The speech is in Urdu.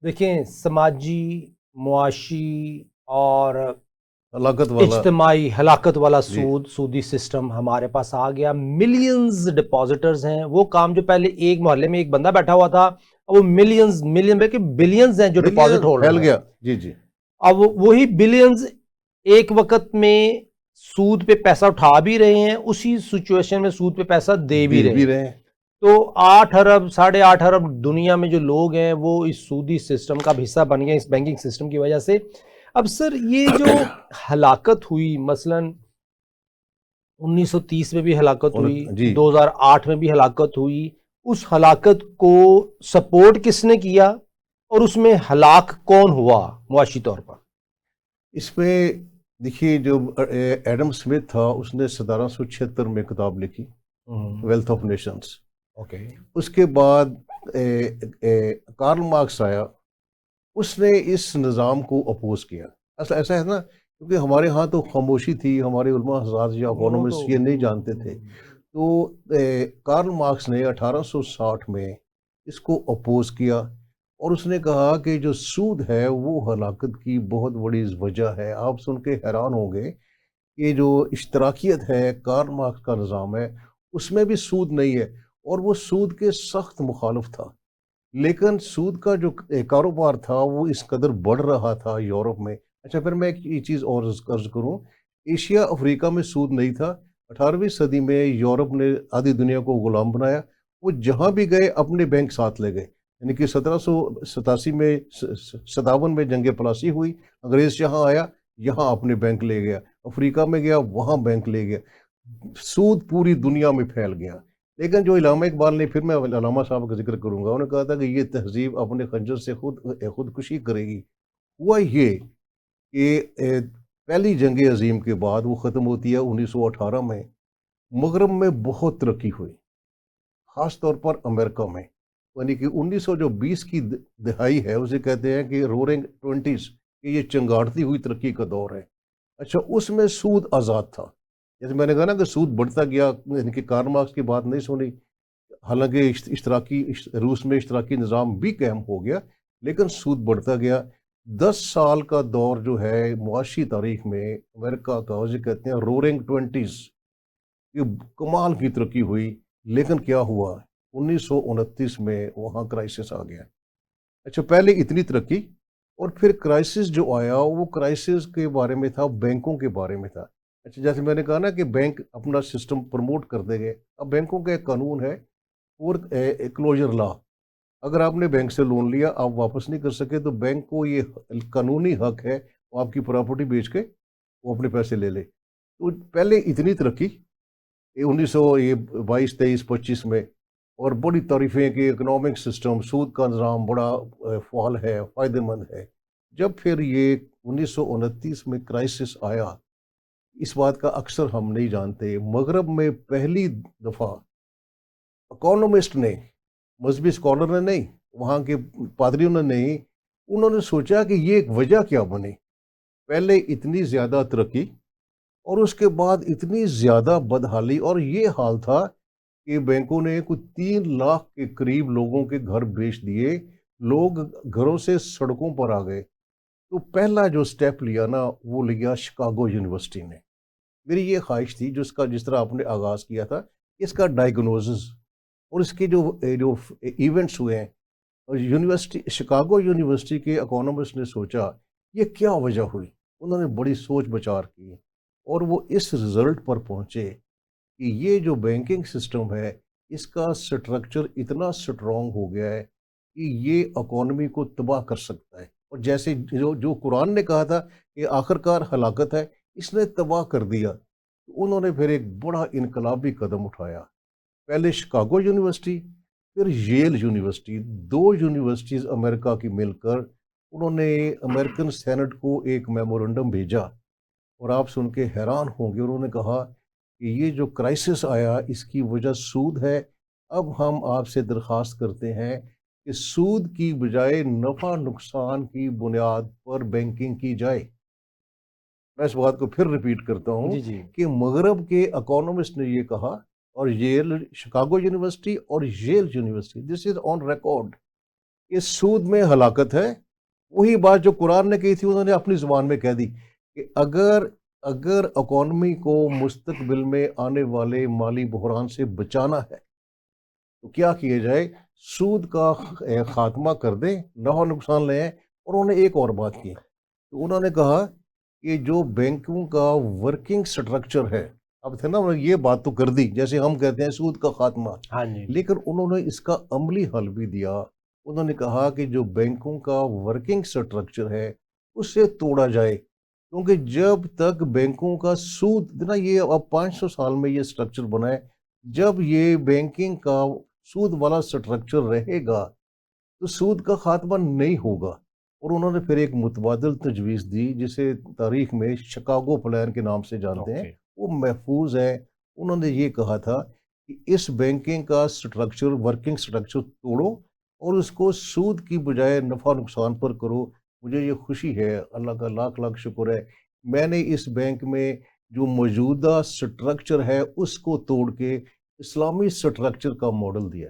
دیکھیں سماجی، معاشی اور ہلاکت والا اجتماعی ہلاکت والا جی سودی سسٹم ہمارے پاس آ گیا. ملینز ڈپازیٹرز ہیں. وہ کام جو پہلے ایک محلے میں ایک بندہ بیٹھا ہوا تھا، اب وہ ملین بلکہ بلینز ہیں جو ڈپازٹ ملین ہولڈر پھیل ہیں. گیا. جی جی اب وہی بلینز ایک وقت میں سود پہ پیسہ اٹھا بھی رہے ہیں، اسی سچویشن میں سود پہ پیسہ دے بھی دے رہے بھی ہیں. رہے ہیں. تو 8 ارب 8.5 ارب دنیا میں جو لوگ ہیں وہ اس سودی سسٹم کا حصہ بن گئے اس بینکنگ سسٹم کی وجہ سے. اب سر یہ جو ہلاکت ہوئی، مثلا 1930 میں بھی ہلاکت ہوئی، جی 2008 میں بھی ہلاکت ہوئی، اس ہلاکت کو سپورٹ کس نے کیا اور اس میں ہلاک کون ہوا معاشی طور پر؟ اس میں دیکھیے جو ایڈم سمتھ تھا اس نے 1776 میں کتاب لکھی ویلتھ آف نیشنز. اوکے. اس کے بعد کارل مارکس آیا، اس نے اس نظام کو اپوز کیا. اصل ایسا ہے نا، کیونکہ ہمارے ہاں تو خاموشی تھی، ہمارے علماء حضرات یا اکانومسٹ یہ نہیں جانتے تھے. تو کارل مارکس نے 1860 میں اس کو اپوز کیا اور اس نے کہا کہ جو سود ہے وہ ہلاکت کی بہت بڑی وجہ ہے. آپ سن کے حیران ہوں گے کہ جو اشتراکیت ہے، کارل مارکس کا نظام ہے، اس میں بھی سود نہیں ہے اور وہ سود کے سخت مخالف تھا. لیکن سود کا جو کاروبار تھا وہ اس قدر بڑھ رہا تھا یورپ میں. اچھا پھر میں ایک یہ چیز اور عرض کروں، ایشیا افریقہ میں سود نہیں تھا. 18ویں صدی میں یورپ نے آدھی دنیا کو غلام بنایا. وہ جہاں بھی گئے اپنے بینک ساتھ لے گئے. یعنی کہ 1757 میں جنگ پلاسی ہوئی، انگریز جہاں آیا یہاں اپنے بینک لے گیا، افریقہ میں گیا وہاں بینک لے گیا. سود پوری دنیا میں پھیل گیا. لیکن جو علامہ اقبال نے، پھر میں علامہ صاحب کا ذکر کروں گا، انہوں نے کہا تھا کہ یہ تہذیب اپنے خنجر سے خودکشی کرے گی. ہوا یہ کہ پہلی جنگ عظیم کے بعد وہ ختم ہوتی ہے 1918 میں. مغرب میں بہت ترقی ہوئی، خاص طور پر امریکہ میں. یعنی کہ 1920 کی دہائی ہے، اسے کہتے ہیں کہ رورنگ 20s، کہ یہ چنگاڑتی ہوئی ترقی کا دور ہے. اچھا اس میں سود آزاد تھا. جیسے میں نے کہا نا کہ سود بڑھتا گیا، یعنی کہ کارل مارکس کی بات نہیں سنی. حالانکہ روس میں اشتراکی نظام بھی قائم ہو گیا لیکن سود بڑھتا گیا. 10 سال کا دور جو ہے معاشی تاریخ میں امریکہ کا، اسے کہتے ہیں رورنگ 20s، یہ کمال کی ترقی ہوئی. لیکن کیا ہوا 1929 میں وہاں کرائسس آ گیا. اچھا پہلے اتنی ترقی اور پھر کرائسس جو آیا وہ کرائسس کے بارے میں تھا، بینکوں کے بارے میں تھا. اچھا جیسے میں نے کہا نا کہ بینک اپنا سسٹم پروموٹ کرتے گئے. اب بینکوں کا ایک قانون ہے، فورتھ کلوجر لا. اگر آپ نے بینک سے لون لیا آپ واپس نہیں کر سکے تو بینک کو یہ قانونی حق ہے وہ آپ کی پراپرٹی بیچ کے وہ اپنے پیسے لے لے. تو پہلے اتنی ترقی 1922 23 25 میں، اور بڑی تعریفیں کہ اکنامک سسٹم، سود کا نظام بڑا فعال ہے، فائدہ مند ہے. جب پھر یہ 1929 میں کرائسس آیا، اس بات کا اکثر ہم نہیں جانتے، مغرب میں پہلی دفعہ اکانومسٹ نے، مذہبی اسکالر نے نہیں، وہاں کے پادریوں نے نہیں، انہوں نے سوچا کہ یہ ایک وجہ کیا بنے. پہلے اتنی زیادہ ترقی اور اس کے بعد اتنی زیادہ بدحالی، اور یہ حال تھا کہ بینکوں نے کچھ 3 لاکھ کے قریب لوگوں کے گھر بیچ دیے. لوگ گھروں سے سڑکوں پر آ گئے. تو پہلا جو سٹیپ لیا نا وہ لیا شکاگو یونیورسٹی نے. میری یہ خواہش تھی جس طرح آپ نے آغاز کیا تھا، اس کا ڈائیگنوزز اور اس کے جو ایونٹس ہوئے ہیں. شکاگو یونیورسٹی کے اکانومسٹ نے سوچا یہ کیا وجہ ہوئی. انہوں نے بڑی سوچ بچار کی اور وہ اس رزلٹ پر پہنچے کہ یہ جو بینکنگ سسٹم ہے اس کا سٹرکچر اتنا سٹرونگ ہو گیا ہے کہ یہ اکانومی کو تباہ کر سکتا ہے. اور جیسے جو قرآن نے کہا تھا کہ آخر کار ہلاکت ہے، اس نے تباہ کر دیا. انہوں نے پھر ایک بڑا انقلابی قدم اٹھایا. پہلے شکاگو یونیورسٹی پھر ییل یونیورسٹی، 2 یونیورسٹیز امریکہ کی مل کر انہوں نے امریکن سینٹ کو ایک میمورنڈم بھیجا. اور آپ سن کے حیران ہوں گے، انہوں نے کہا کہ یہ جو کرائسس آیا اس کی وجہ سود ہے. اب ہم آپ سے درخواست کرتے ہیں کہ سود کی بجائے نفع نقصان کی بنیاد پر بینکنگ کی جائے. میں اس بات کو پھر ریپیٹ کرتا ہوں جی جی. کہ مغرب کے اکانومسٹ نے یہ کہا، اور شکاگو یونیورسٹی اور ییل university, this is on record, کہ سود میں ہلاکت ہے. وہی بات جو قرآن نے کہی تھی انہوں نے اپنی زبان میں کہہ دی کہ اگر اکانومی کو مستقبل میں آنے والے مالی بحران سے بچانا ہے تو کیا کیا جائے, سود کا خاتمہ کر دیں, نفع نقصان لیں. اور انہوں نے ایک اور بات کی, تو انہوں نے کہا کہ جو بینکوں کا ورکنگ سٹرکچر ہے, اب تھے نا یہ بات تو کر دی جیسے ہم کہتے ہیں سود کا خاتمہ, ہاں جی. لیکن انہوں نے اس کا عملی حل بھی دیا. انہوں نے کہا کہ جو بینکوں کا ورکنگ سٹرکچر ہے اسے توڑا جائے, کیونکہ جب تک بینکوں کا سود نا, یہ اب 500 سال میں یہ سٹرکچر بنا ہے, جب یہ بینکنگ کا سود والا سٹرکچر رہے گا تو سود کا خاتمہ نہیں ہوگا. اور انہوں نے پھر ایک متبادل تجویز دی جسے تاریخ میں شکاگو پلان کے نام سے جانتے ہیں, وہ محفوظ ہے. انہوں نے یہ کہا تھا کہ اس بینکنگ کا سٹرکچر, ورکنگ سٹرکچر توڑو اور اس کو سود کی بجائے نفع نقصان پر کرو. مجھے یہ خوشی ہے, اللہ کا لاکھ لاکھ شکر ہے, میں نے اس بینک میں جو موجودہ سٹرکچر ہے اس کو توڑ کے اسلامی سٹرکچر کا ماڈل دیا.